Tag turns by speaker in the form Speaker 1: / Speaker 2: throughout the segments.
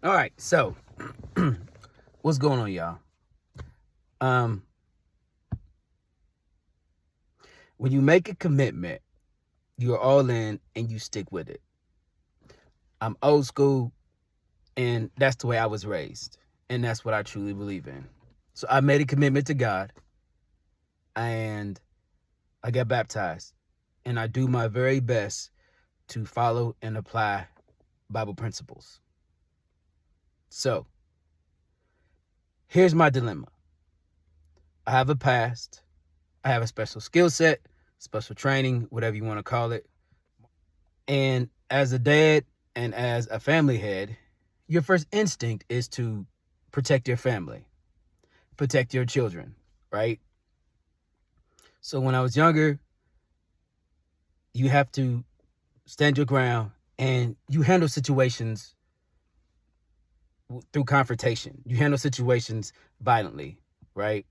Speaker 1: All right, so what's going on, y'all? When you make a commitment, you're all in and you stick with it. I'm old school, and that's the way I was raised, and that's what I truly believe in. So I made a commitment to God, and I got baptized, and I do my very best to follow and apply Bible principles. So here's my dilemma. I have a past. I have a special skill set, special training, whatever you want to call it. And as a dad and as a family head, your first instinct is to protect your family, protect your children, right? So when I was younger, you have to stand your ground and you handle situations through confrontation. You handle situations violently, right?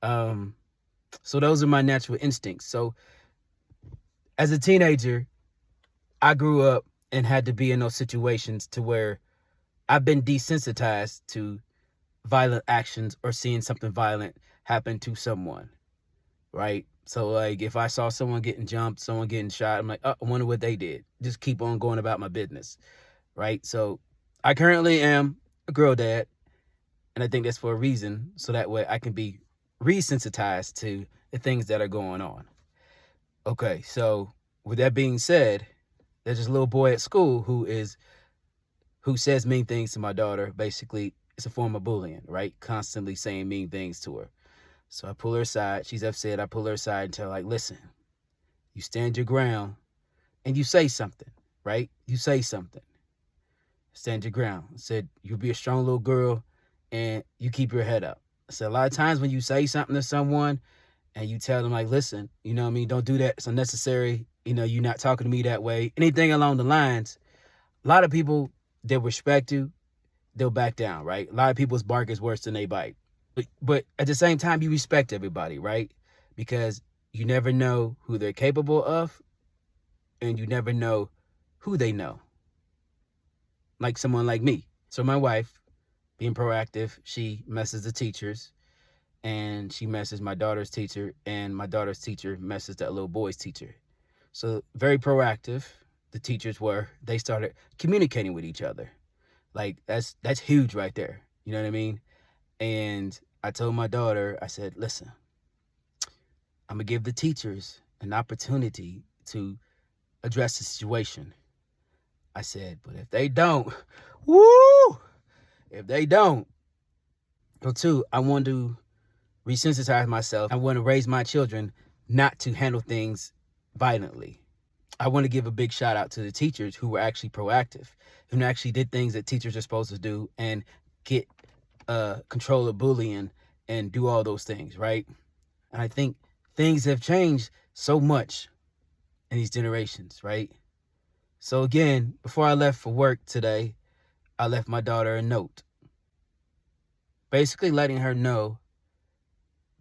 Speaker 1: So those are my natural instincts. So as a teenager, I grew up and had to be in those situations to where I've been desensitized to violent actions or seeing something violent happen to someone, right? So like if I saw someone getting jumped, someone getting shot, I'm like, oh, I wonder what they did. Just keep on going about my business, right? So I currently am a girl dad, and I think that's for a reason, so that way I can be resensitized to the things that are going on. Okay, so with that being said, there's this little boy at school who says mean things to my daughter. Basically, it's a form of bullying, right? Constantly saying mean things to her. So I pull her aside. She's upset. I pull her aside and tell her, like, listen, you stand your ground and you say something, right? You say something. Stand your ground. I said, you'll be a strong little girl and you keep your head up. I said, a lot of times when you say something to someone and you tell them, like, listen, you know what I mean? Don't do that. It's unnecessary. You know, you're not talking to me that way. Anything along the lines, a lot of people, they'll respect you. They'll back down, right? A lot of people's bark is worse than they bite. But at the same time, you respect everybody, right? Because you never know who they're capable of, and you never know who they know. Like someone like me. So my wife, being proactive, she messes the teachers, and she messes my daughter's teacher, and my daughter's teacher messes that little boy's teacher. So very proactive, the teachers were. They started communicating with each other. Like that's huge right there. You know what I mean? And I told my daughter, I said, listen, I'm going to give the teachers an opportunity to address the situation. I said, but if they don't, woo, if they don't, so too, I want to resensitize myself. I want to raise my children not to handle things violently. I want to give a big shout out to the teachers who were actually proactive, who actually did things that teachers are supposed to do and get control of bullying and do all those things, right? And I think things have changed so much in these generations, right? So again, before I left for work today, I left my daughter a note, basically letting her know,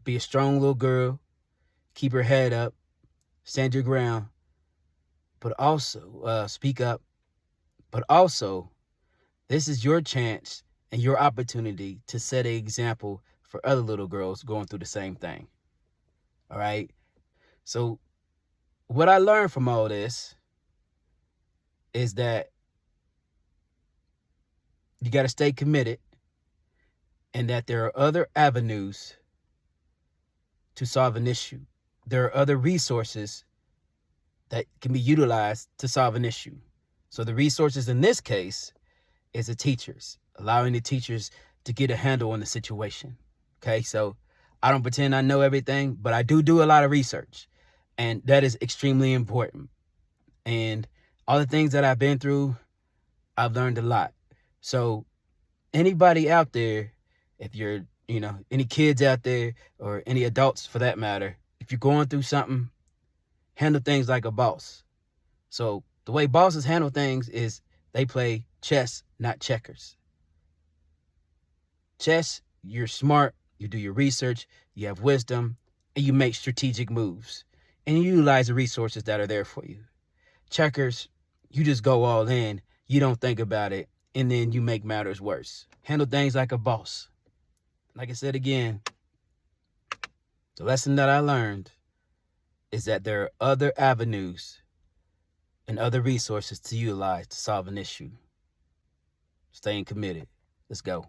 Speaker 1: be a strong little girl, keep her head up, stand your ground, but also speak up. But also, this is your chance and your opportunity to set an example for other little girls going through the same thing. All right. So what I learned from all this is that you got to stay committed and that there are other avenues to solve an issue. There are other resources that can be utilized to solve an issue. So the resources in this case is the teachers, allowing the teachers to get a handle on the situation. Okay, so I don't pretend I know everything, but I do a lot of research, and that is extremely important. And all the things that I've been through, I've learned a lot. So anybody out there, if you're, any kids out there or any adults for that matter, if you're going through something, handle things like a boss. So the way bosses handle things is they play chess, not checkers. Chess, you're smart, you do your research, you have wisdom, and you make strategic moves. And you utilize the resources that are there for you. Checkers, you just go all in, you don't think about it, and then you make matters worse. Handle things like a boss. Like I said again, the lesson that I learned is that there are other avenues and other resources to utilize to solve an issue. Staying committed. Let's go.